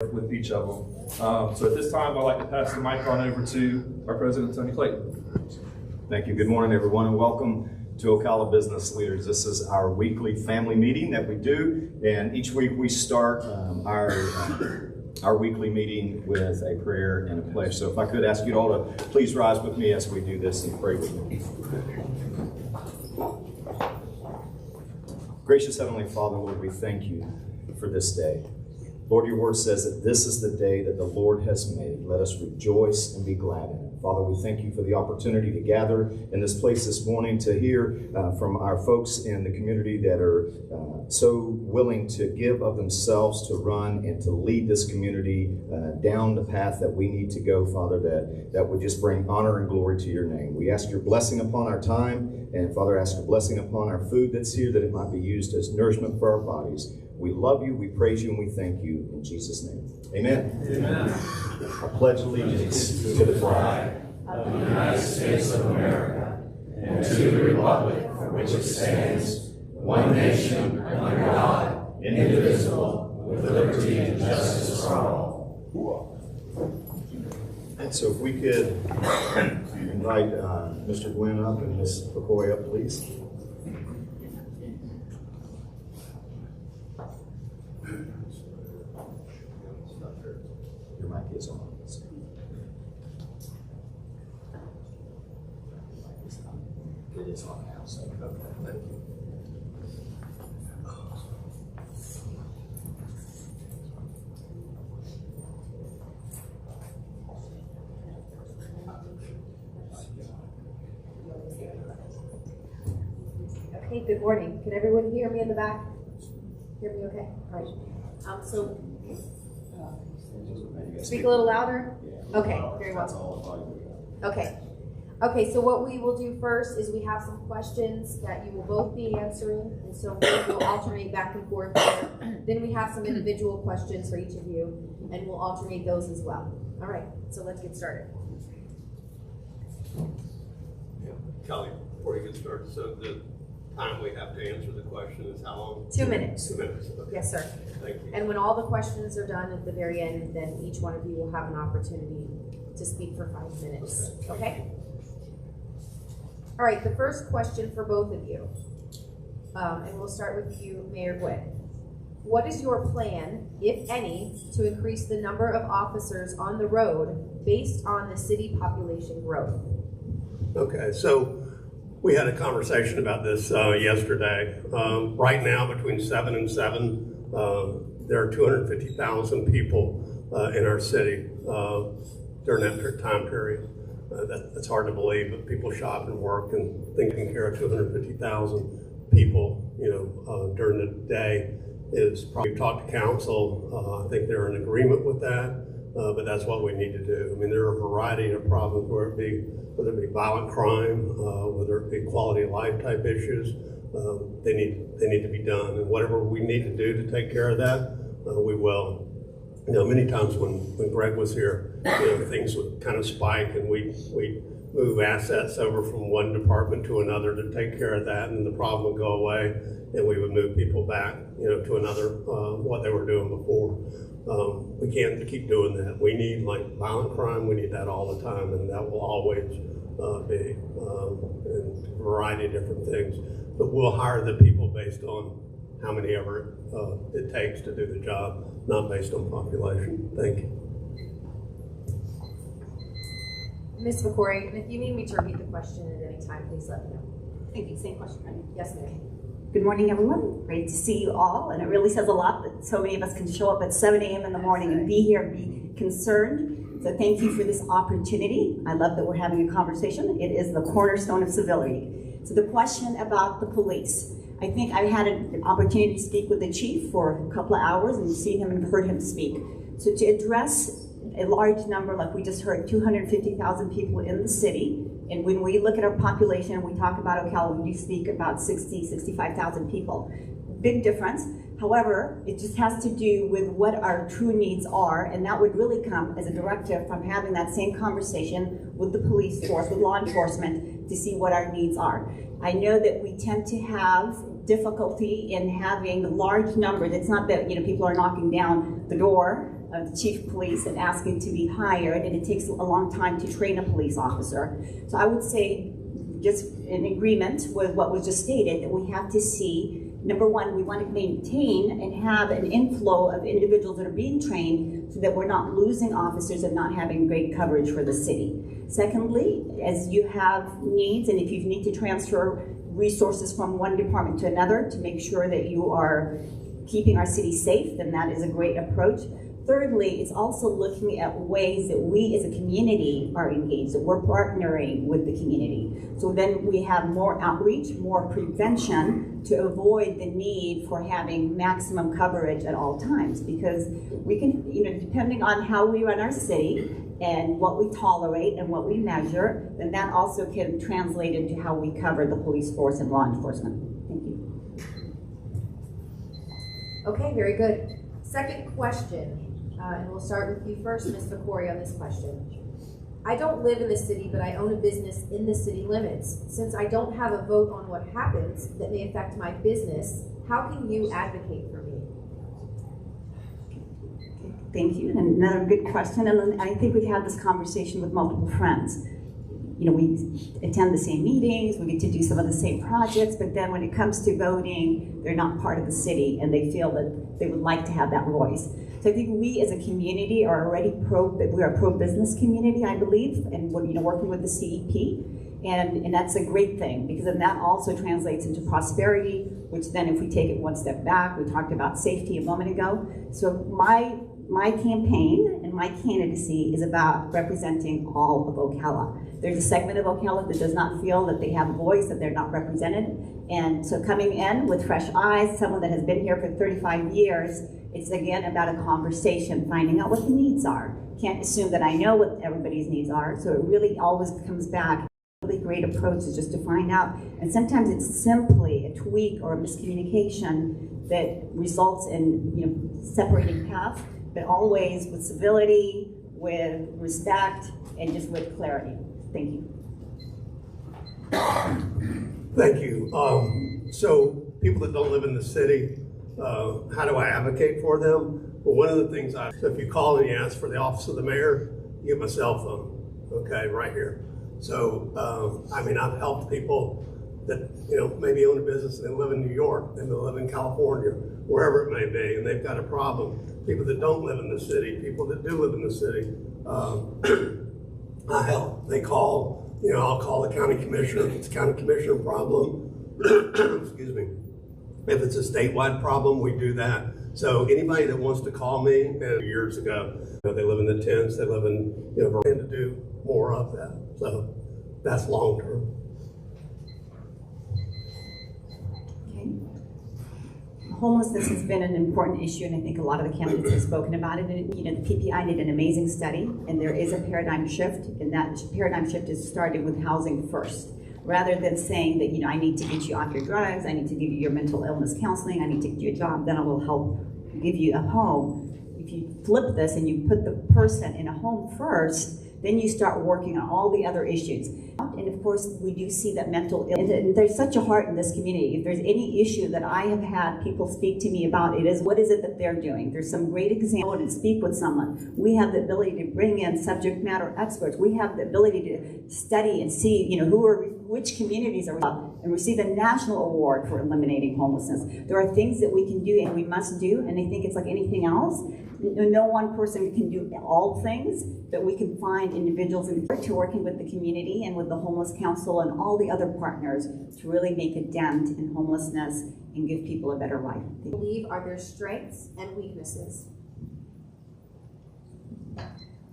with each of them. So at this time, I'd like to pass the mic on over to our president, Tony Clayton. Thank you. Good morning, everyone, and welcome to Ocala Business Leaders. This is our weekly family meeting that we do, and each week we start our weekly meeting with a prayer and a pledge. So if I could ask you all to please rise with me as we do this and pray with me. Gracious Heavenly Father, Lord, we thank you for this day. Lord, your word says that this is the day that the Lord has made. Let us rejoice and be glad in it. Father, we thank you for the opportunity to gather in this place this morning to hear from our folks in the community that are so willing to give of themselves to run and to lead this community down the path that we need to go, Father, that would just bring honor and glory to your name. We ask your blessing upon our time, and Father, ask your blessing upon our food that's here, that it might be used as nourishment for our bodies. We love you, we praise you, and we thank you in Jesus' name. Amen. Amen. I pledge allegiance to the flag of the United States of America and to the republic for which it stands, one nation under God, indivisible, with liberty and justice for all. And so if we could invite Mr. Gwynn up and Ms. McCoy up, please. Your mic is on. It is on now, so okay, thank you. Okay, good morning. Can everyone hear me in the back? Hear me okay? All right. Speak a little louder? Okay, very well. Okay, so what we will do first is we have some questions that you will both be answering, and so we'll alternate back and forth there. Then we have some individual questions for each of you, and we'll alternate those as well. All right, so let's get started. Yeah. Kelly, before you get started, so the time we have to answer the question is how long? 2 minutes. 2 minutes. Okay. Yes, sir. Thank you. And when all the questions are done at the very end, then each one of you will have an opportunity to speak for 5 minutes. Okay? All right, the first question for both of you, and we'll start with you, Mayor Gwynn. What is your plan, if any, to increase the number of officers on the road based on the city population growth? Okay, so we had a conversation about this yesterday. Right now, between 7 and 7, there are 250,000 people in our city during that time period. That's hard to believe, but people shop and work and taking care of 250,000 people, during the day is probably. We've talked to council. I think they're in agreement with that, but that's what we need to do. I mean, there are a variety of problems, whether it be violent crime, whether it be quality of life type issues. They need to be done, and whatever we need to do to take care of that, we will. Many times when Greg was here, things would kind of spike, and we move assets over from one department to another to take care of that, and the problem would go away, and we would move people back, to another what they were doing before. We can't keep doing that. We need, like violent crime, we need that all the time, and that will always be in a variety of different things. But we'll hire the people based on how many ever it takes to do the job, not based on population. Thank you. Ms. McCory, and if you need me to repeat the question at any time, please let me know. Thank you. Same question, right? Yes, ma'am. Good morning, everyone. Great to see you all. And it really says a lot that so many of us can show up at 7 a.m. in the morning and be here and be concerned. So thank you for this opportunity. I love that we're having a conversation. It is the cornerstone of civility. So the question about the police. I think I had an opportunity to speak with the chief for a couple of hours and seen him and heard him speak. So to address a large number, like we just heard, 250,000 people in the city, and when we look at our population and we talk about Ocala, we do speak about 65,000 people. Big difference. However, it just has to do with what our true needs are, and that would really come as a directive from having that same conversation with the police force, with law enforcement, to see what our needs are. I know that we tend to have difficulty in having a large number. It's not that people are knocking down the door of the chief of police and asking to be hired, and it takes a long time to train a police officer. So I would say, just in agreement with what was just stated, that we have to see, number one, we want to maintain and have an inflow of individuals that are being trained so that we're not losing officers and not having great coverage for the city. Secondly, as you have needs, and if you need to transfer resources from one department to another to make sure that you are keeping our city safe, then that is a great approach. Thirdly, it's also looking at ways that we as a community are engaged, that we're partnering with the community. So then we have more outreach, more prevention to avoid the need for having maximum coverage at all times. Because we can, depending on how we run our city and what we tolerate and what we measure, then that also can translate into how we cover the police force and law enforcement. Thank you. Okay, very good. Second question. And we'll start with you first, Mr. Corey, on this question. I don't live in the city, but I own a business in the city limits. Since I don't have a vote on what happens that may affect my business, how can you advocate for me? Thank you. And another good question. And I think we've had this conversation with multiple friends. We attend the same meetings, we get to do some of the same projects, but then when it comes to voting, they're not part of the city and they feel that they would like to have that voice. So I think we as a community are already we're a pro-business community, I believe, and we're working with the CEP. And that's a great thing, because then that also translates into prosperity, which then if we take it one step back, we talked about safety a moment ago. So my campaign and my candidacy is about representing all of Ocala. There's a segment of Ocala that does not feel that they have a voice, that they're not represented. And so coming in with fresh eyes, someone that has been here for 35 years, it's again about a conversation, finding out what the needs are. Can't assume that I know what everybody's needs are, so it really always comes back. A really great approach is just to find out, and sometimes it's simply a tweak or a miscommunication that results in separating paths, but always with civility, with respect, and just with clarity. Thank you. Thank you. So people that don't live in the city, how do I advocate for them? Well, one of the things so if you call and you ask for the office of the mayor, you get my cell phone, okay, right here. So, I've helped people that, maybe own a business and they live in New York, and they live in California, wherever it may be, and they've got a problem. People that don't live in the city, people that do live in the city, I help. They call, I'll call the county commissioner if it's a county commissioner problem. Excuse me. If it's a statewide problem, we do that. So anybody that wants to call me, years ago, they live in the tents, they live in, to do more of that. So that's long term. Okay. Homelessness has been an important issue, and I think a lot of the candidates have spoken about it. And the PPI did an amazing study, and there is a paradigm shift, and that paradigm shift is started with housing first. Rather than saying that, I need to get you off your drugs, I need to give you your mental illness counseling, I need to get you a job, then I will help give you a home. If you flip this and you put the person in a home first, then you start working on all the other issues. And of course, we do see that mental illness, and there's such a heart in this community. If there's any issue that I have had people speak to me about, it is what is it that they're doing. There's some great example to speak with someone. We have the ability to bring in subject matter experts. We have the ability to study and see, which communities are up and receive a national award for eliminating homelessness. There are things that we can do and we must do, and I think it's like anything else. No one person can do all things, but we can find individuals to working with the community and with the Homeless Council and all the other partners to really make a dent in homelessness and give people a better life. I believe are their strengths and weaknesses?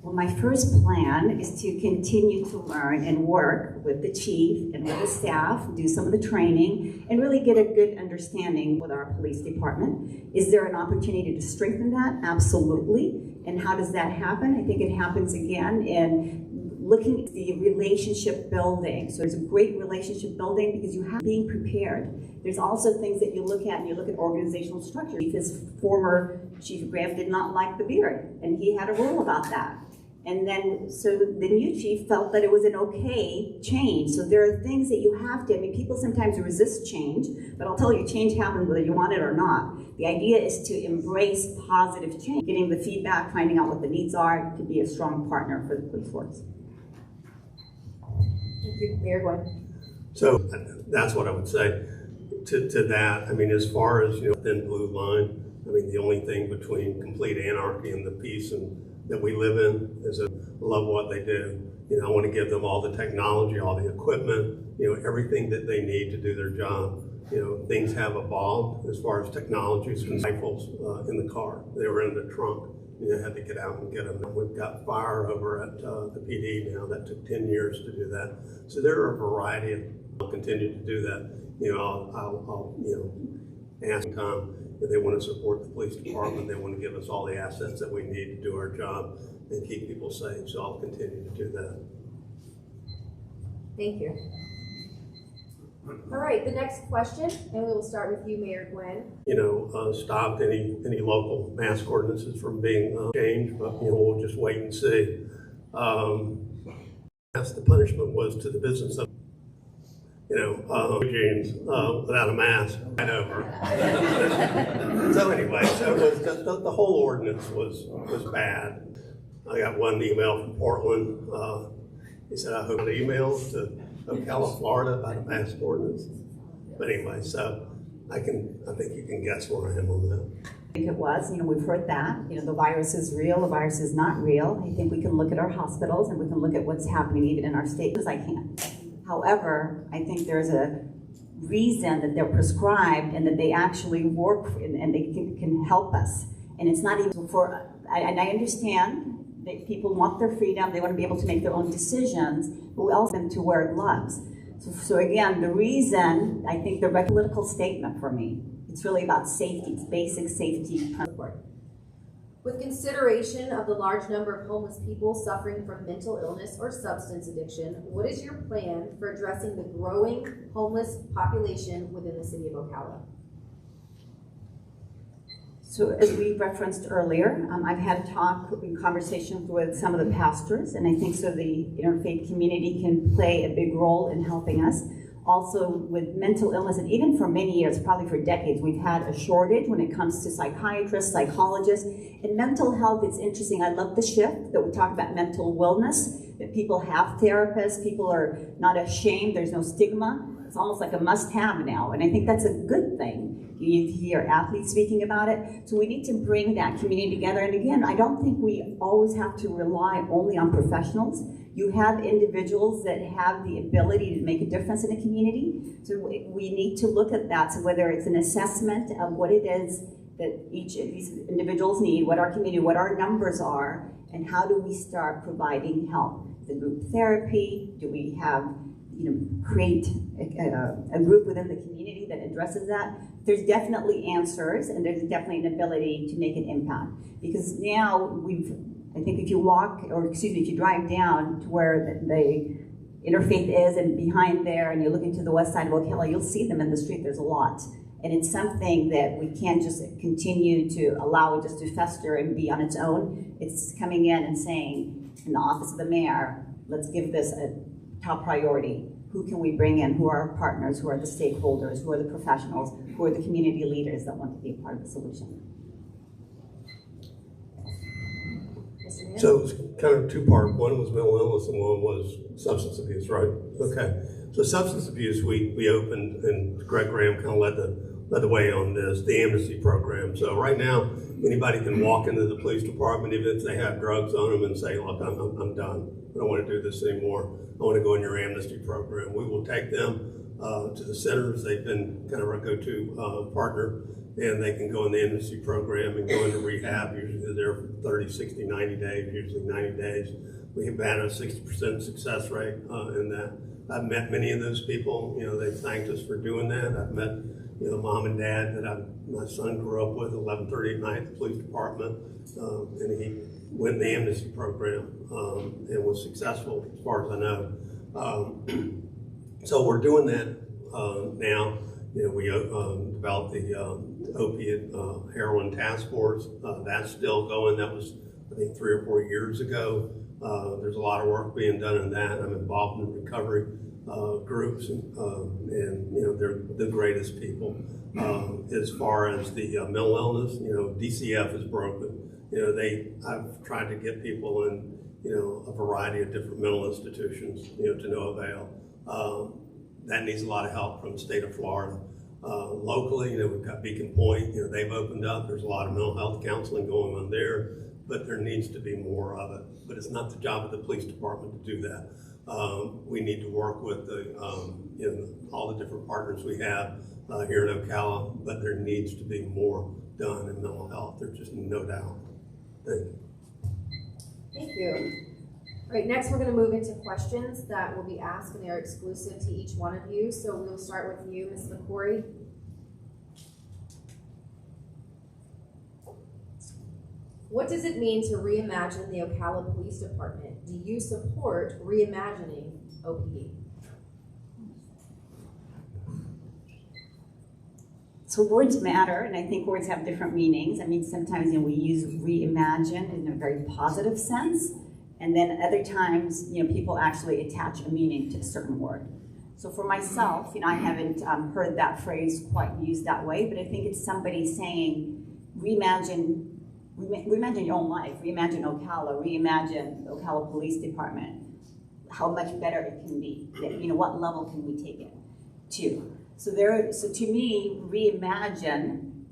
Well, my first plan is to continue to learn and work with the chief and with the staff, do some of the training, and really get a good understanding with our police department. Is there an opportunity to strengthen that? Absolutely. And how does that happen? I think it happens again in looking at the relationship building. So there's a great relationship building because you have being prepared. There's also things that you look at, and you look at organizational structure. His former Chief Graham did not like the beard, and he had a rule about that. And then, so the new chief felt that it was an okay change. So there are things that you have to, people sometimes resist change, but I'll tell you, change happens whether you want it or not. The idea is to embrace positive change, getting the feedback, finding out what the needs are, to be a strong partner for the police force. Thank you. Mayor Gwen. So that's what I would say to that. I mean, as far as, thin blue line, I mean, the only thing between complete anarchy and the peace that we live in is I love what they do. I want to give them all the technology, all the equipment, everything that they need to do their job. Things have evolved as far as technologies and rifles in the car. They were in the trunk. Had to get out and get them. We've got fire over at the PD now. That took 10 years to do that. So there are a variety of, I'll continue to do that. I'll ask them if they want to support the police department. They want to give us all the assets that we need to do our job and keep people safe. So I'll continue to do that. Thank you. All right, the next question, and we will start with you, Mayor Gwen. Stopped any local mask ordinances from being changed, but we'll just wait and see. The punishment was to the business of jeans without a mask right over. So anyway, so it was just, the whole ordinance was bad. I got one email from Portland. He said, I hope an email to Ocala, Florida about a mask ordinance. But anyway, so I think you can guess where I am on that. I think it was, we've heard that, the virus is real, the virus is not real. I think we can look at our hospitals and we can look at what's happening even in our state, as I can. However, I think there's a reason that they're prescribed and that they actually work and they can help us. And it's not even for, and I understand that people want their freedom, they want to be able to make their own decisions, but we also want them to wear gloves. So again, the reason, I think the political statement for me, it's really about safety, it's basic safety. With consideration of the large number of homeless people suffering from mental illness or substance addiction, what is your plan for addressing the growing homeless population within the city of Ocala? So as we referenced earlier, I've had conversations with some of the pastors, and I think so the interfaith community can play a big role in helping us. Also with mental illness, and even for many years, probably for decades, we've had a shortage when it comes to psychiatrists, psychologists. In mental health, it's interesting. I love the shift that we talk about mental wellness, that people have therapists, people are not ashamed, there's no stigma. It's almost like a must-have now, and I think that's a good thing. You hear athletes speaking about it, so we need to bring that community together. And again, I don't think we always have to rely only on professionals. You have individuals that have the ability to make a difference in the community, so we need to look at that. So whether it's an assessment of what it is that each of these individuals need, what our community, what our numbers are, and how do we start providing help? The group therapy, do we have create a group within the community that addresses that? There's definitely answers, and there's definitely an ability to make an impact. Because now I think if you drive down to where the interfaith is and behind there, and you're looking to the west side of Ocala, you'll see them in the street. There's a lot. And it's something that we can't just continue to allow it just to fester and be on its own. It's coming in and saying, in the office of the mayor, let's give this a top priority. Who can we bring in? Who are our partners? Who are the stakeholders? Who are the professionals? Who are the community leaders that want to be a part of the solution? So it was kind of two-part. One was mental illness and one was substance abuse, right? Okay. So substance abuse, we opened, and Greg Graham kind of led the way on this, the amnesty program. So right now, anybody can walk into the police department, even if they have drugs on them, and say, look, I'm done. I don't want to do this anymore. I want to go in your amnesty program. We will take them to the centers. They've been kind of our go-to partner, and they can go in the amnesty program and go into rehab. Usually they're there for 30, 60, 90 days, usually 90 days. We have had a 60% success rate in that. I've met many of those people. They've thanked us for doing that. I've met mom and dad that my son grew up with, 11:30 at night at the police department, and he went in the amnesty program and was successful as far as I know. So we're doing that now. We developed the opiate heroin task force. That's still going. That was, I think, 3 or 4 years ago. There's a lot of work being done in that. I'm involved in recovery groups, and they're the greatest people. As far as the mental illness, DCF is broken. I've tried to get people in, a variety of different mental institutions, to no avail. That needs a lot of help from the state of Florida. Locally, we've got Beacon Point, they've opened up. There's a lot of mental health counseling going on there, but there needs to be more of it. But it's not the job of the police department to do that. We need to work with all the different partners we have here in Ocala, but there needs to be more done in mental health. There's just no doubt. Thank you. Thank you. All right, next we're going to move into questions that will be asked, and they are exclusive to each one of you. So we'll start with you, Ms. McCory. What does it mean to reimagine the Ocala Police Department? Do you support reimagining OPD? So words matter, and I think words have different meanings. I mean, sometimes we use reimagine in a very positive sense, and then other times, people actually attach a meaning to a certain word. So for myself, I haven't heard that phrase quite used that way, but I think it's somebody saying, reimagine your own life, reimagine Ocala, reimagine the Ocala Police Department, how much better it can be, what level can we take it to? So to me, reimagine,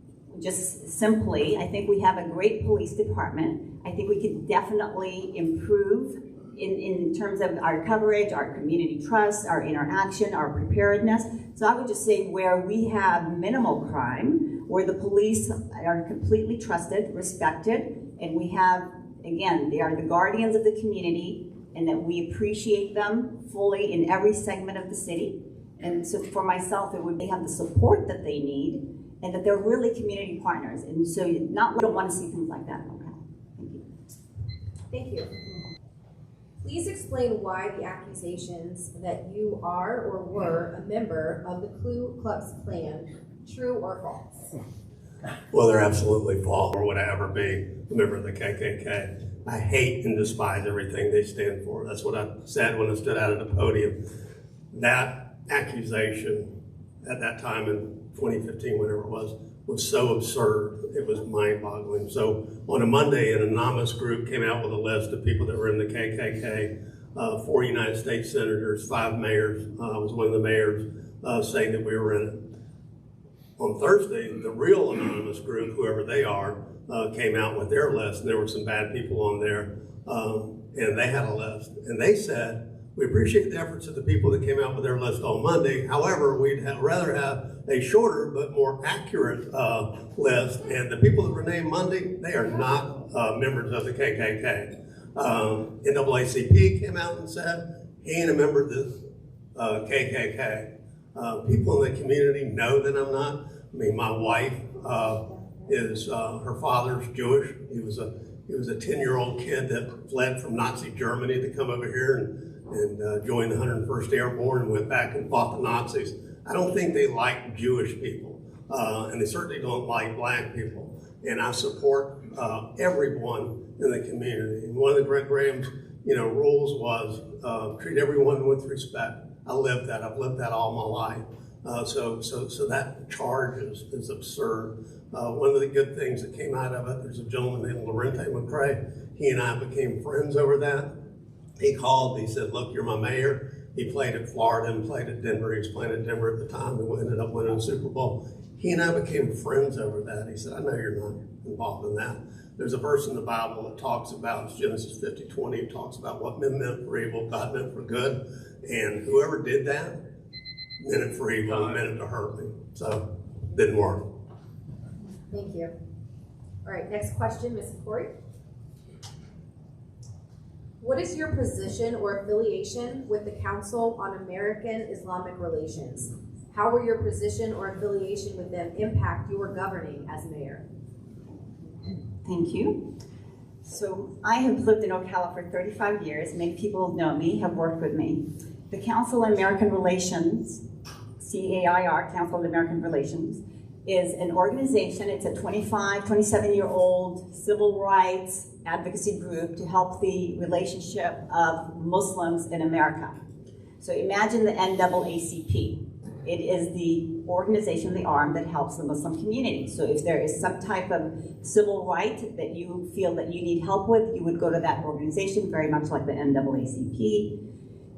just simply, I think we have a great police department. I think we could definitely improve in terms of our coverage, our community trust, our interaction, our preparedness. So I would just say where we have minimal crime, where the police are completely trusted, respected, and we have, again, they are the guardians of the community, and that we appreciate them fully in every segment of the city. And so for myself, they have the support that they need, and that they're really community partners. And so we don't want to see things like that. Okay. Thank you. Thank you. Please explain why the accusations that you are or were a member of the Ku Klux Klan, true or false? Well, they're absolutely false. Or would I ever be a member of the KKK? I hate and despise everything they stand for. That's what I said when I stood out at the podium. That accusation at that time in 2015, whatever it was so absurd. It was mind-boggling. So on a Monday, an anonymous group came out with a list of people that were in the KKK, 4 United States senators, 5 mayors. I was one of the mayors saying that we were in it. On Thursday, the real anonymous group, whoever they are, came out with their list, and there were some bad people on there, and they had a list. And they said, we appreciate the efforts of the people that came out with their list on Monday. However, we'd rather have a shorter but more accurate list. And the people that were named Monday, they are not members of the KKK. NAACP came out and said, he ain't a member of the KKK. People in the community know that I'm not. I mean, my wife is, her father's Jewish. He was a 10-year-old kid that fled from Nazi Germany to come over here and joined the 101st Airborne and went back and fought the Nazis. I don't think they like Jewish people, and they certainly don't like black people. And I support everyone in the community. And one of the Greg Graham's, rules was treat everyone with respect. I lived that. I've lived that all my life. So that charge is absurd. One of the good things that came out of it, there's a gentleman named Lorente McCrae. He and I became friends over that. He called, he said, look, you're my mayor. He played at Florida and played at Denver. He was playing at Denver at the time and ended up winning the Super Bowl. He and I became friends over that. He said, I know you're not involved in that. There's a verse in the Bible that talks about, it's Genesis 50:20, it talks about what men meant for evil, God meant for good. And whoever did that meant it for evil, meant it to hurt me. So, didn't work. Thank you. All right, next question, Ms. Corey. What is your position or affiliation with the Council on American Islamic Relations? How will your position or affiliation with them impact your governing as mayor? Thank you. So I have lived in Ocala for 35 years. Many people know me, have worked with me. The Council on American Relations, CAIR, Council on American Relations, is an organization. It's a 27-year-old civil rights advocacy group to help the relationship of Muslims in America. So imagine the NAACP. It is the organization, the arm that helps the Muslim community. So if there is some type of civil right that you feel that you need help with, you would go to that organization, very much like the NAACP.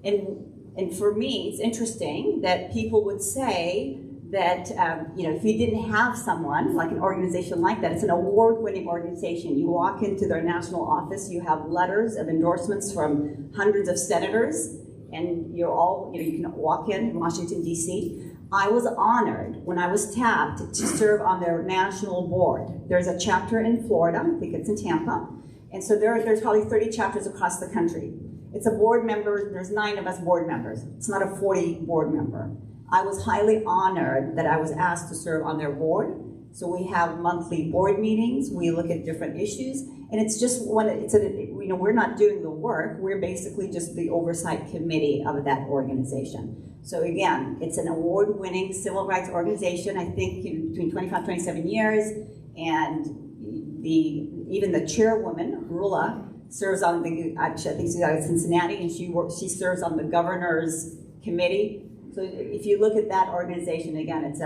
And for me, it's interesting that people would say that if you didn't have someone like an organization like that, it's an award-winning organization. You walk into their national office, you have letters of endorsements from hundreds of senators, and you're all, you can walk in Washington, D.C. I was honored when I was tapped to serve on their national board. There's a chapter in Florida, I think it's in Tampa, and so there's probably 30 chapters across the country. It's a board member, there's 9 of us board members. It's not a 40 board member. I was highly honored that I was asked to serve on their board. So we have monthly board meetings, we look at different issues, and it's just we're not doing the work, we're basically just the oversight committee of that organization. So again, it's an award-winning civil rights organization, I think between 25, 27 years, and even the chairwoman, Rula, serves on I think she's out of Cincinnati, and she serves on the governor's committee. So if you look at that organization, again, it's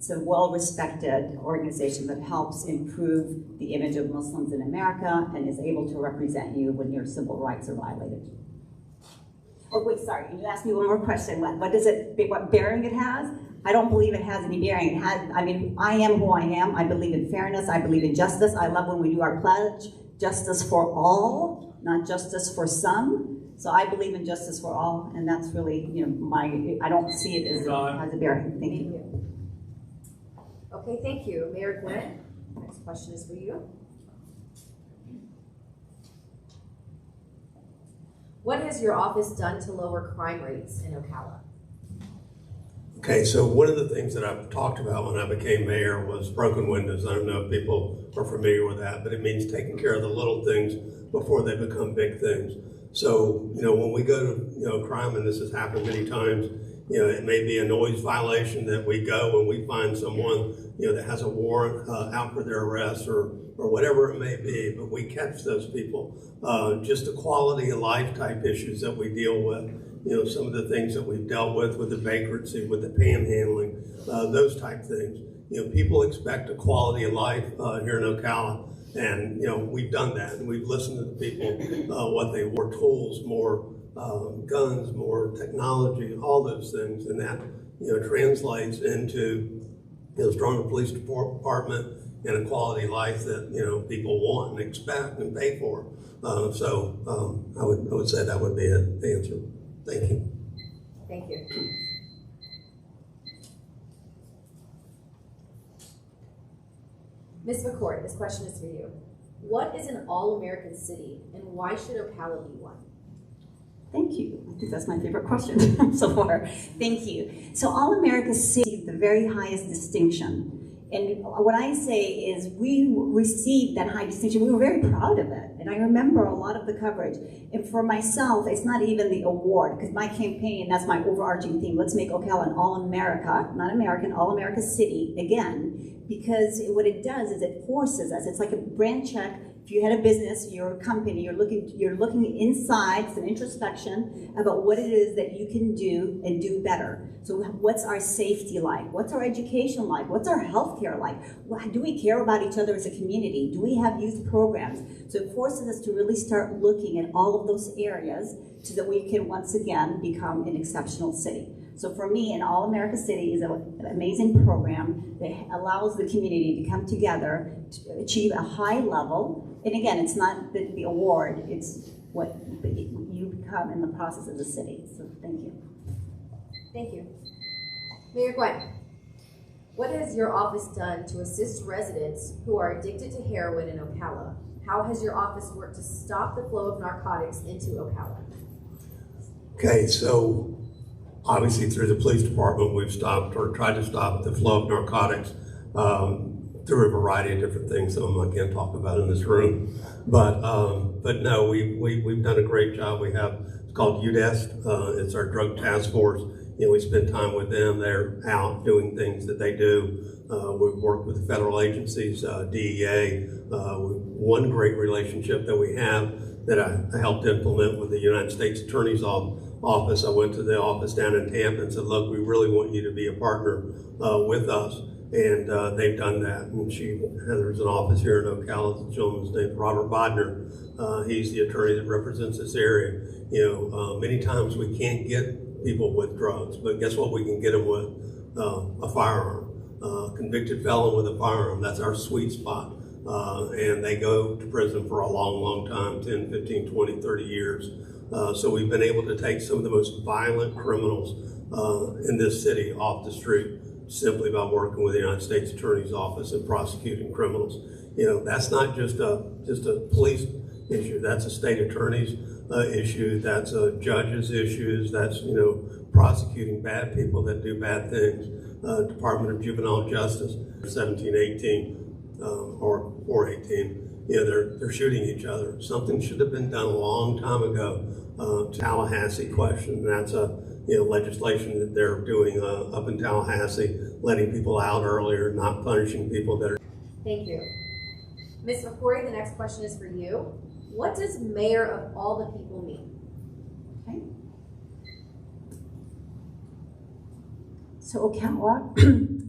a well-respected organization that helps improve the image of Muslims in America and is able to represent you when your civil rights are violated. Oh wait, sorry, you asked me one more question. What bearing it has? I don't believe it has any bearing. I am who I am. I believe in fairness. I believe in justice. I love when we do our pledge, justice for all, not justice for some. So I believe in justice for all, and that's really, I don't see it as a bearing. Thank you. Okay, thank you. Mayor Glenn, next question is for you. What has your office done to lower crime rates in Ocala? Okay, so one of the things that I've talked about when I became mayor was broken windows. I don't know if people are familiar with that, but it means taking care of the little things before they become big things. So, when we go to, crime, and this has happened many times, it may be a noise violation that we go and we find someone, that has a warrant out for their arrest or whatever it may be, but we catch those people. Just the quality of life type issues that we deal with, some of the things that we've dealt with the vagrancy, with the panhandling, those type things. People expect a quality of life here in Ocala. And, we've done that, and we've listened to the people, what they want, tools, more guns, more technology, all those things. And that, translates into, stronger police department and a quality life that, people want and expect and pay for. So I would say that would be the answer. Thank you. Thank you. Ms. McCourt, this question is for you. What is an all-American city, and why should Ocala be one? Thank you. I think that's my favorite question so far. Thank you. So All-America City, the very highest distinction. And what I say is we received that high distinction. We were very proud of it. And I remember a lot of the coverage. And for myself, it's not even the award, because my campaign, that's my overarching theme. Let's make Ocala an all-America, not American, all-America city again. Because what it does is it forces us. It's like a brand check. If you had a business, you're a company, you're looking inside, it's an introspection about what it is that you can do and do better. So what's our safety like? What's our education like? What's our healthcare like? Do we care about each other as a community? Do we have youth programs? So it forces us to really start looking at all of those areas so that we can once again become an exceptional city. So for me, an All-America City is an amazing program that allows the community to come together to achieve a high level. And again, it's not the award, it's what you become in the process of the city. So thank you. Thank you. Mayor Gwen, what has your office done to assist residents who are addicted to heroin in Ocala? How has your office worked to stop the flow of narcotics into Ocala? Okay, so obviously through the police department, we've stopped or tried to stop the flow of narcotics through a variety of different things. Some of them I can't talk about in this room, but no, we've done a great job. We have, it's called UDEST. It's our drug task force. We spend time with them. They're out doing things that they do. We've worked with the federal agencies, DEA. One great relationship that we have that I helped implement with the United States Attorney's Office office. I went to the office down in Tampa and said, look, we really want you to be a partner with us. And they've done that. And there's an office here in Ocala. The gentleman's named Robert Bodner. He's the attorney that represents this area. Many times we can't get people with drugs, but guess what? We can get them with a firearm. Convicted felon with a firearm, that's our sweet spot. And they go to prison for a long, long time, 10, 15, 20, 30 years. So we've been able to take some of the most violent criminals in this city off the street simply by working with the United States Attorney's Office and prosecuting criminals. That's not just a police issue. That's a state attorney's issue. That's a judge's issues. That's prosecuting bad people that do bad things. Department of Juvenile Justice, 17, 18, or 18. They're shooting each other. Something should have been done a long time ago. Tallahassee question. That's a legislation that they're doing up in Tallahassee, letting people out earlier, not punishing people that are. Thank you. Ms. McCory, the next question is for you. What does mayor of all the people mean? Okay. So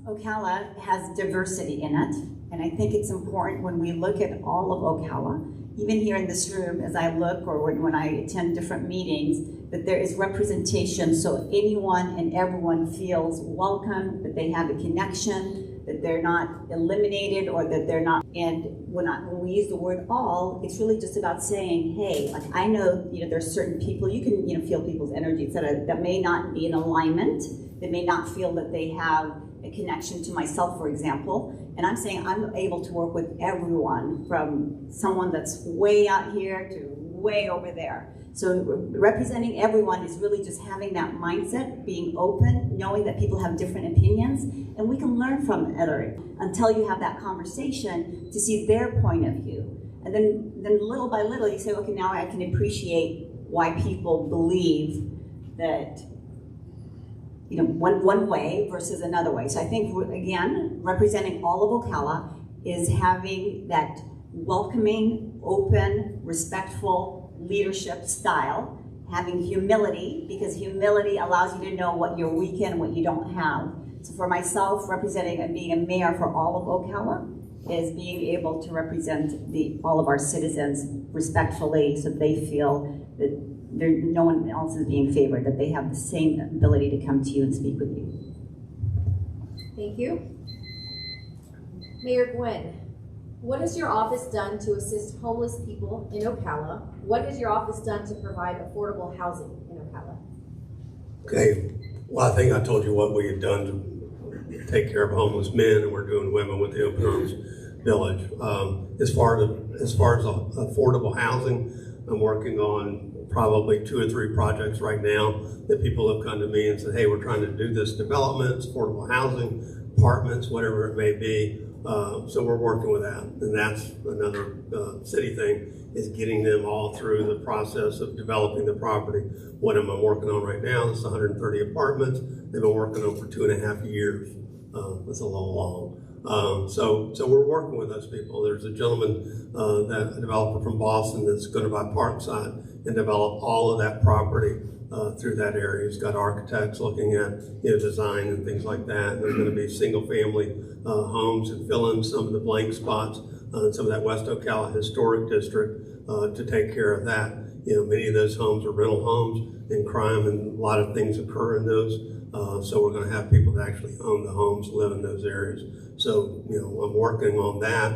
Ocala has diversity in it, and I think it's important when we look at all of Ocala, even here in this room, as I look or when I attend different meetings, that there is representation so anyone and everyone feels welcome, that they have a connection, that they're not eliminated or that they're not. And when we use the word all, it's really just about saying, hey, like I know, there's certain people, you can, feel people's energy, et cetera, that may not be in alignment, that may not feel that they have a connection to myself, for example. And I'm saying I'm able to work with everyone from someone that's way out here to way over there. So representing everyone is really just having that mindset, being open, knowing that people have different opinions, and we can learn from other until you have that conversation to see their point of view. And then little by little you say, okay, now I can appreciate why people believe that one way versus another way. So I think, again, representing all of Ocala is having that welcoming, open, respectful leadership style, having humility, because humility allows you to know what you're weak in and what you don't have. So for myself, representing and being a mayor for all of Ocala is being able to represent all of our citizens respectfully so they feel that no one else is being favored, that they have the same ability to come to you and speak with you. Thank you. Mayor Gwen, what has your office done to assist homeless people in Ocala? What has your office done to provide affordable housing in Ocala? Okay, well, I think I told you what we had done to take care of homeless men, and we're doing women with the Open Arms Village. As far as affordable housing, I'm working on probably 2 or 3 projects right now that people have come to me and said, hey, we're trying to do this development, it's affordable housing, apartments, whatever it may be. So we're working with that. And that's another city thing, is getting them all through the process of developing the property. What am I working on right now? It's 130 apartments. They've been working on for 2.5 years. That's a little long. So we're working with those people. There's a gentleman, a developer from Boston, that's going to buy Parkside and develop all of that property through that area. He's got architects looking at design and things like that. And there's going to be single-family homes and fill in some of the blank spots in some of that West Ocala Historic District to take care of that. Many of those homes are rental homes, and crime and a lot of things occur in those. So we're going to have people that actually own the homes, live in those areas. So I'm working on that.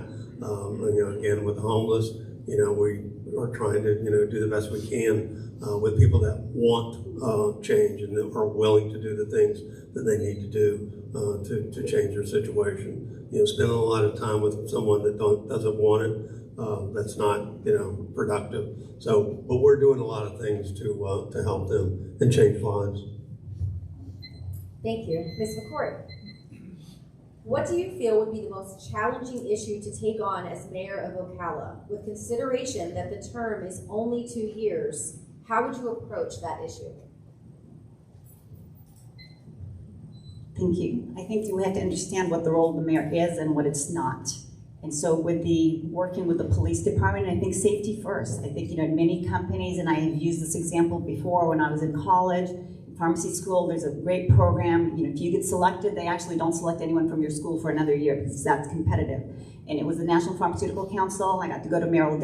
Again, with the homeless, we are trying to do the best we can with people that want change and that are willing to do the things that they need to do to change their situation. Spending a lot of time with someone that doesn't want it, that's not productive. So, but we're doing a lot of things to help them and change lives. Thank you. Ms. McCourt, what do you feel would be the most challenging issue to take on as mayor of Ocala? With consideration that the term is only 2 years, how would you approach that issue? Thank you. I think you have to understand what the role of the mayor is and what it's not. And so with the working with the police department, I think safety first. I think, in many companies, and I have used this example before when I was in college, pharmacy school, there's a great program. If you get selected, they actually don't select anyone from your school for another year because that's competitive. And it was the National Pharmaceutical Council. I got to go to Mayoral,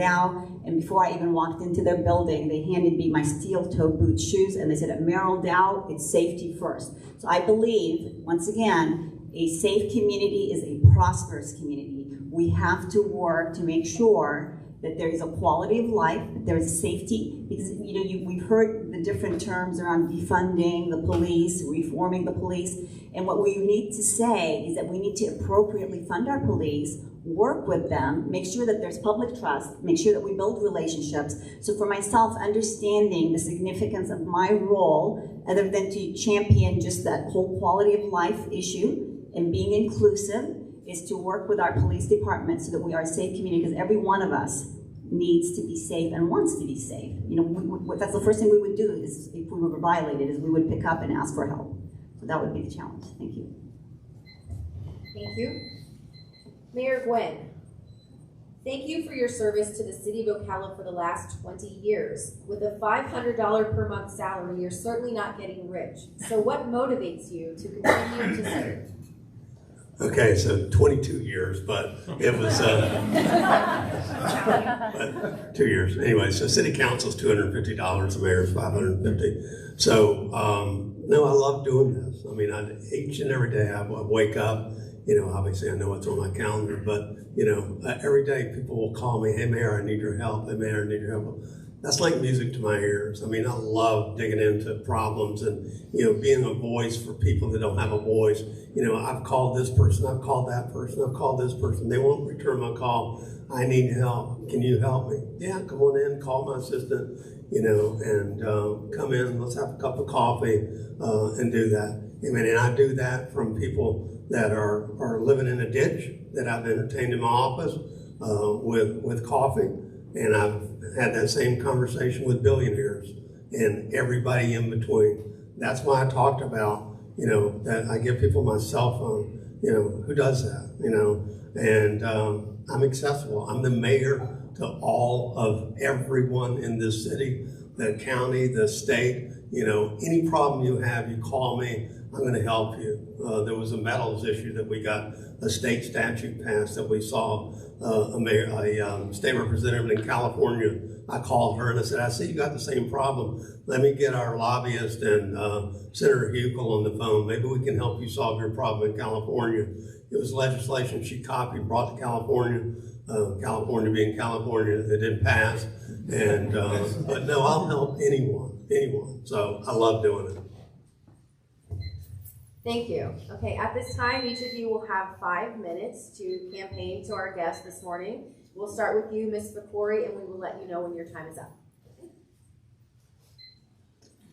and before I even walked into their building, they handed me my steel-toe boot shoes, and they said, at Mayoral, it's safety first. So I believe, once again, a safe community is a prosperous community. We have to work to make sure that there is a quality of life, that there is safety, because we've heard the different terms around defunding the police, reforming the police, and what we need to say is that we need to appropriately fund our police, work with them, make sure that there's public trust, make sure that we build relationships. So for myself, understanding the significance of my role, other than to champion just that whole quality of life issue and being inclusive, is to work with our police department so that we are a safe community, because every one of us needs to be safe and wants to be safe. That's the first thing we would do is, if we were violated, is we would pick up and ask for help. So that would be the challenge. Thank you. Thank you. Mayor Gwen, thank you for your service to the city of Ocala for the last 20 years. With a $500 per month salary, you're certainly not getting rich. So what motivates you to continue to serve? Okay, so 22 years, but it was but 2 years. Anyway, so city council's $250, the mayor's $550. So, no, I love doing this. I mean, each and every day I wake up, obviously I know what's on my calendar, but, every day people will call me, hey, Mayor, I need your help. Hey, Mayor, I need your help. That's like music to my ears. I mean, I love digging into problems and, being a voice for people that don't have a voice. I've called this person, I've called that person, I've called this person. They won't return my call. I need help. Can you help me? Yeah, come on in, call my assistant, and come in, let's have a cup of coffee and do that. Amen. And I do that from people that are living in a ditch that I've entertained in my office with coffee. And I've had that same conversation with billionaires and everybody in between. That's why I talked about, that I give people my cell phone, who does that, and I'm accessible. I'm the mayor to all of everyone in this city, the county, the state. Any problem you have, you call me, I'm going to help you. There was a metals issue that we got a state statute passed that we saw a state representative in California. I called her and I said, I see you got the same problem. Let me get our lobbyist and Senator Huckel on the phone. Maybe we can help you solve your problem in California. It was legislation she copied, brought to California. California being California, it didn't pass. And but no, I'll help anyone. So I love doing it. Thank you. Okay, at this time, each of you will have 5 minutes to campaign to our guest this morning. We'll start with you, Ms. McCory, and we will let you know when your time is up.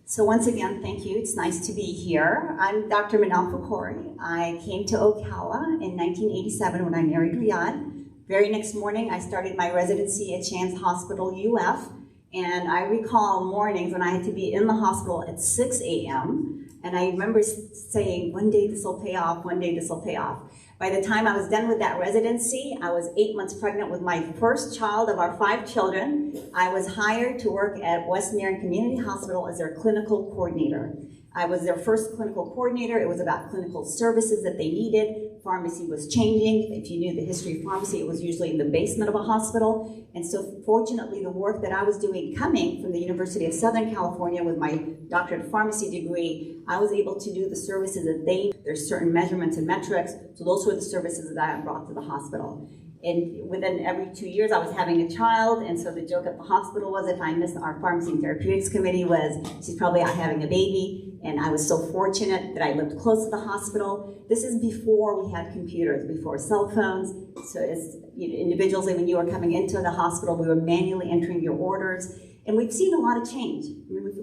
So once again, thank you. It's nice to be here. I'm Dr. Manal Fakori. I came to Ocala in 1987 when I married Riyadh. Very next morning, I started my residency at Shands Hospital UF, and I recall mornings when I had to be in the hospital at 6 a.m., and I remember saying, one day this will pay off, one day this will pay off. By the time I was done with that residency, I was 8 months pregnant with my first child of our 5 children. I was hired to work at West Marion Community Hospital as their clinical coordinator. I was their first clinical coordinator. It was about clinical services that they needed. Pharmacy was changing. If you knew the history of pharmacy, it was usually in the basement of a hospital. And so fortunately, the work that I was doing coming from the University of Southern California with my doctorate of pharmacy degree, I was able to do the services that there's certain measurements and metrics. So those were the services that I brought to the hospital. And within every 2 years, I was having a child, and so the joke at the hospital was if I missed our pharmacy and therapeutics committee was she's probably out having a baby. And I was so fortunate that I lived close to the hospital. This is before we had computers, before cell phones. So as individuals, when you were coming into the hospital, we were manually entering your orders. And we've seen a lot of change.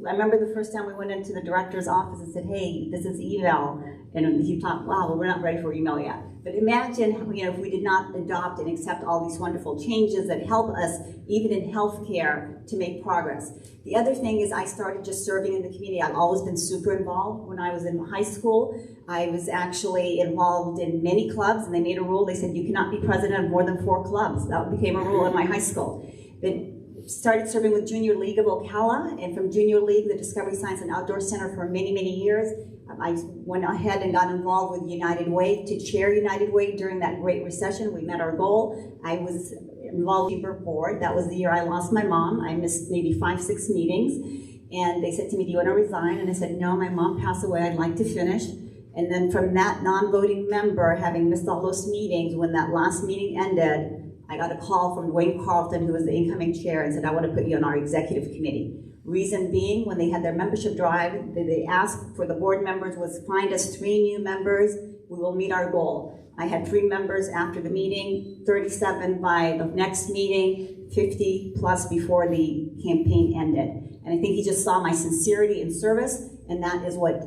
I remember the first time we went into the director's office and said, hey, this is eval. And he thought, wow, well, we're not ready for email yet. But imagine, if we did not adopt and accept all these wonderful changes that help us, even in healthcare, to make progress. The other thing is I started just serving in the community. I've always been super involved. When I was in high school, I was actually involved in many clubs, and they made a rule. They said you cannot be president of more than 4 clubs. That became a rule in my high school. Then started serving with Junior League of Ocala, and from Junior League, the Discovery Science and Outdoor Center for many, many years. I went ahead and got involved with United Way to chair United Way during that Great Recession. We met our goal. I was involved in the board. That was the year I lost my mom. I missed maybe 5, 6 meetings. And they said to me, do you want to resign? And I said, no, my mom passed away. I'd like to finish. And then from that non-voting member, having missed all those meetings, when that last meeting ended, I got a call from Wayne Carlton, who was the incoming chair, and said, I want to put you on our executive committee. Reason being, when they had their membership drive, they asked for the board members was find us 3 new members, we will meet our goal. I had 3 members after the meeting, 37 by the next meeting, 50 plus before the campaign ended. And I think he just saw my sincerity and service, and that is what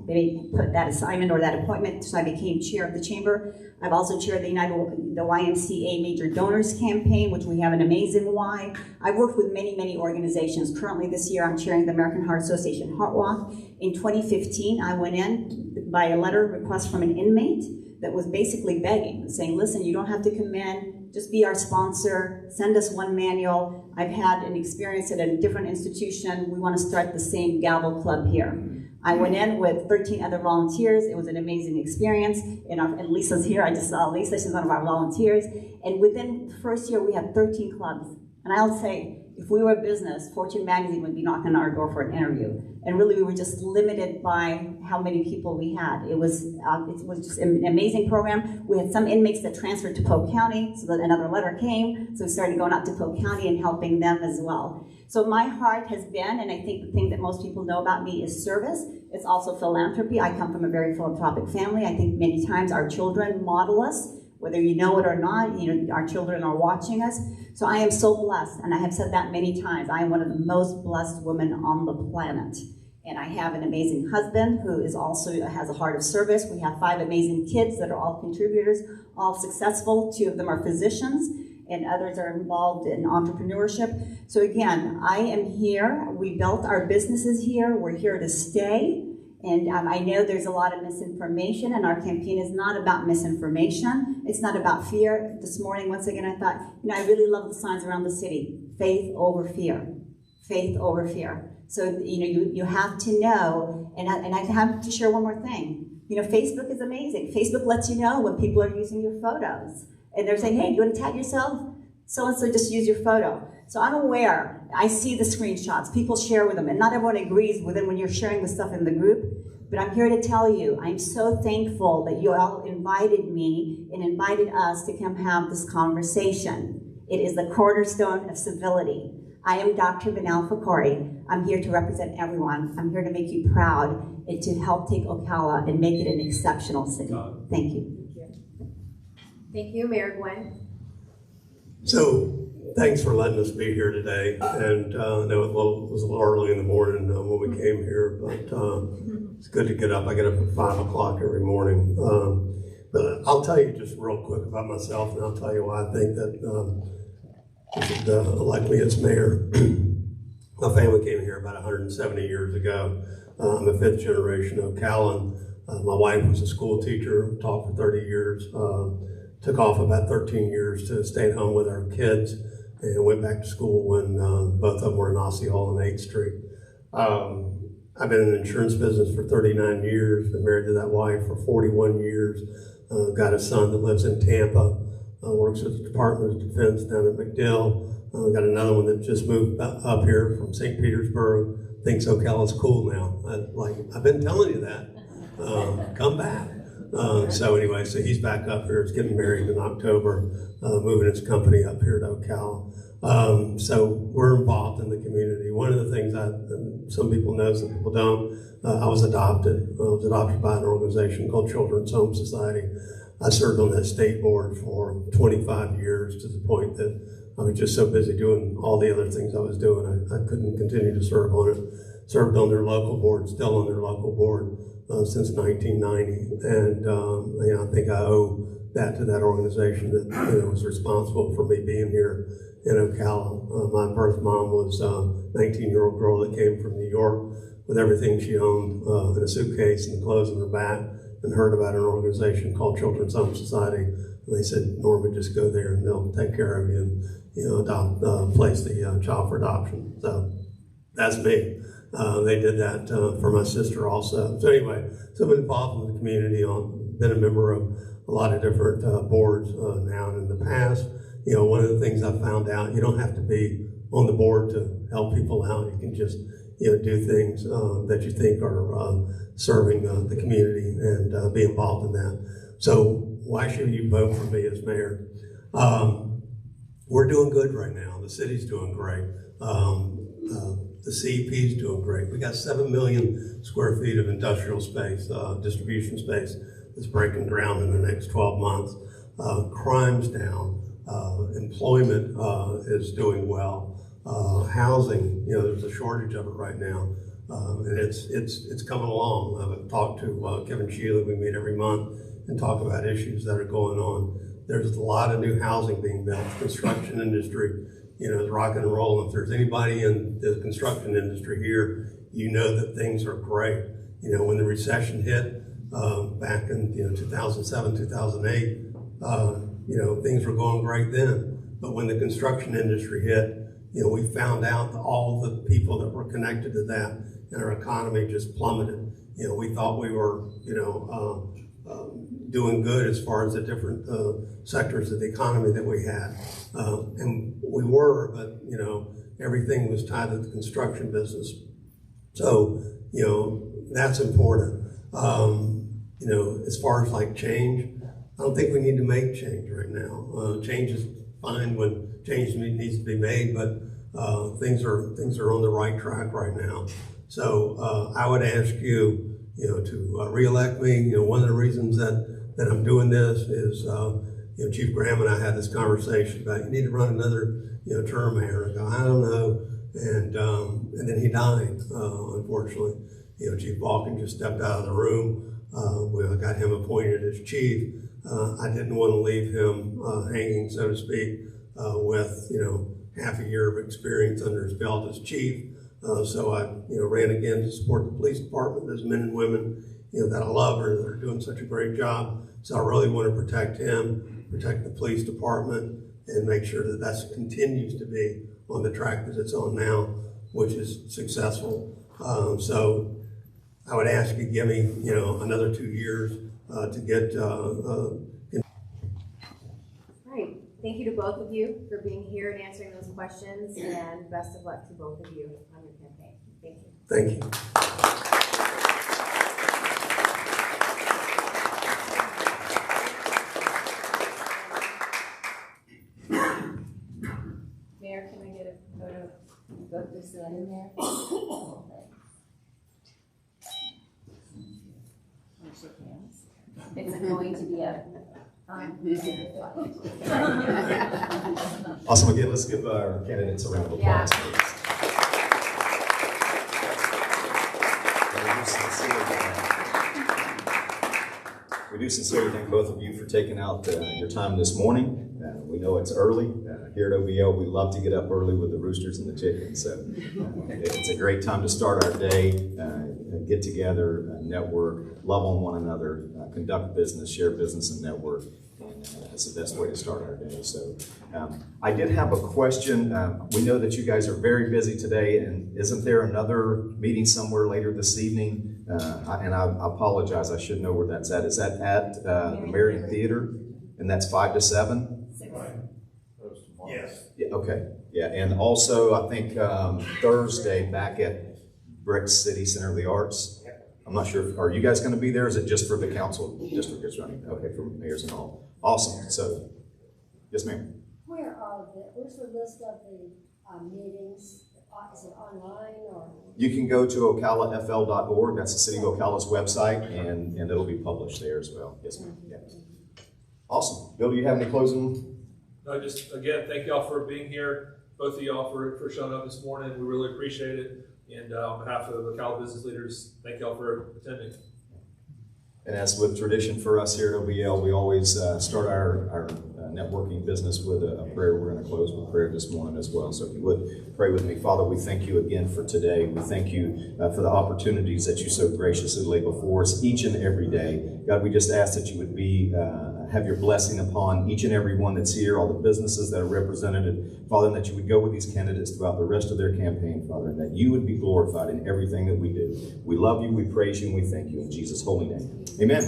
they put that assignment or that appointment, so I became chair of the chamber. I've also chaired the YMCA Major Donors Campaign, which we have an amazing Y. I've worked with many, many organizations. Currently this year, I'm chairing the American Heart Association Heart Walk. In 2015, I went in by a letter request from an inmate that was basically begging, saying, listen, you don't have to come in, just be our sponsor, send us 1 manual. I've had an experience at a different institution. We want to start the same Gavel Club here. I went in with 13 other volunteers. It was an amazing experience. And Lisa's here. I just saw Lisa. She's one of our volunteers. And within the first year, we had 13 clubs. And I'll say, if we were a business, Fortune magazine would be knocking on our door for an interview. And really, we were just limited by how many people we had. It was just an amazing program. We had some inmates that transferred to Polk County, so that another letter came. So we started going out to Polk County and helping them as well. So my heart has been, and I think the thing that most people know about me is service. It's also philanthropy. I come from a very philanthropic family. I think many times our children model us. Whether you know it or not, our children are watching us. So I am so blessed, and I have said that many times. I am one of the most blessed women on the planet. And I have an amazing husband who is also has a heart of service. We have 5 amazing kids that are all contributors, all successful. 2 of them are physicians, and others are involved in entrepreneurship. So again, I am here. We built our businesses here. We're here to stay. And I know there's a lot of misinformation, and our campaign is not about misinformation. It's not about fear. This morning, once again, I thought, I really love the signs around the city. Faith over fear. Faith over fear. So, you have to know, and I have to share one more thing. Facebook is amazing. Facebook lets you know when people are using your photos. And they're saying, hey, do you want to tag yourself? So-and-so just use your photo. So I'm aware, I see the screenshots, people share with them, and not everyone agrees with it when you're sharing the stuff in the group, but I'm here to tell you, I'm so thankful that you all invited me and invited us to come have this conversation. It is the cornerstone of civility. I am Dr. Banal Fakori. I'm here to represent everyone. I'm here to make you proud and to help take Ocala and make it an exceptional city. Thank you. Thank you, Mayor Gwen. So, thanks for letting us be here today. And I know it was a little early in the morning when we came here, but it's good to get up. I get up at 5 o'clock every morning. But I'll tell you just real quick about myself, and I'll tell you why I think that I should elect me as mayor. My family came here about 170 years ago. I'm a 5th generation Ocalan. My wife was a school teacher, taught for 30 years. Took off about 13 years to stay at home with our kids, and went back to school when both of them were in Osceola and 8th Street. I've been in the insurance business for 39 years, been married to that wife for 41 years, got a son that lives in Tampa, works at the Department of Defense down at MacDill, got another one that just moved up here from St. Petersburg, thinks Ocala's cool now. I've been telling you that, come back. So anyway, so he's back up here. He's getting married in October, moving his company up here to Ocala. So we're involved in the community. One of the things some people know, some people don't, I was adopted. I was adopted by an organization called Children's Home Society. I served on that state board for 25 years to the point that I was just so busy doing all the other things I was doing, I couldn't continue to serve on it. Served on their local board, still on their local board since 1990, and I think I owe that to that organization that was responsible for me being here in Ocala. My birth mom was a 19-year-old girl that came from New York with everything she owned in a suitcase and the clothes in her back, and heard about an organization called Children's Home Society. And they said, Norman, just go there and they'll take care of you and place the child for adoption. So that's me. They did that for my sister also. So anyway, so I've been involved in the community, been a member of a lot of different boards now and in the past. One of the things I found out, you don't have to be on the board to help people out. You can just do things that you think are serving the community and be involved in that. So why should you vote for me as mayor? We're doing good right now. The city's doing great. The CEP is doing great. We got 7 million square feet of industrial space, distribution space that's breaking ground in the next 12 months. Crime's down. Employment is doing well. Housing, there's a shortage of it right now, and it's coming along. I've talked to Kevin Sheila. We meet every month and talk about issues that are going on. There's a lot of new housing being built. The construction industry, is rocking and rolling. If there's anybody in the construction industry here, that things are great. When the recession hit back in 2007, 2008, things were going great then. But when the construction industry hit, we found out that all the people that were connected to that, and our economy just plummeted. We thought we were, doing good as far as the different sectors of the economy that we had. And we were, but, everything was tied to the construction business. So, that's important. As far as like change, I don't think we need to make change right now. Change is fine when change needs to be made, but things are on the right track right now. So I would ask you, to reelect me. One of the reasons that I'm doing this is, Chief Graham and I had this conversation about you need to run another, term, Mayor. I go, I don't know, and then he died, unfortunately. Chief Balkin just stepped out of the room. We got him appointed as chief. I didn't want to leave him hanging, so to speak, with half a year of experience under his belt as chief. So I ran again to support the police department. There's men and women that I love that are doing such a great job. So I really want to protect him, protect the police department, and make sure that that continues to be on the track that it's on now, which is successful. So I would ask you to give me another 2 years to get. Right. Thank you to both of you for being here and answering those questions, and best of luck to both of you on your campaign. Thank you. Thank you. Mayor, can I get a photo? Both this one in there. It's going to be a Awesome. Again, let's give our candidates a round of applause, please. We do sincerely thank both of you for taking out your time this morning. We know it's early. Here at OBL, we love to get up early with the roosters and the chickens. So it's a great time to start our day, get together, network, love on one another, conduct business, share business, and network. And that's the best way to start our day. So I did have a question. We know that you guys are very busy today, and isn't there another meeting somewhere later this evening? And I apologize, I should know where that's at. Is that at the Marion Theater? And that's 5 to 7? Yes. Yeah, okay. Yeah, and also I think Thursday back at Brick City Center of the Arts. I'm not sure, are you guys going to be there? Or is it just for the council district that's running? Okay, for mayors and all. Awesome. So, yes, ma'am. Where's the list of the meetings? Is it online or? You can go to ocalafl.org. That's the City of Ocala's website, and it'll be published there as well. Yes, ma'am. Yeah. Awesome. Bill, do you have any closing Just again, thank y'all for being here. Both of y'all for showing up this morning. We really appreciate it. And on behalf of the Ocala business leaders, thank y'all for attending. And as with tradition for us here at OBL, we always start our networking business with a prayer. We're going to close with prayer this morning as well. So if you would pray with me. Father, we thank you again for today. We thank you for the opportunities that you so graciously lay before us each and every day. God, we just ask that you would have your blessing upon each and every one that's here, all the businesses that are represented, and Father, and that you would go with these candidates throughout the rest of their campaign, Father, and that you would be glorified in everything that we do. We love you, we praise you, and we thank you in Jesus' holy name. Amen.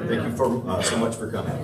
Thank you so much for coming.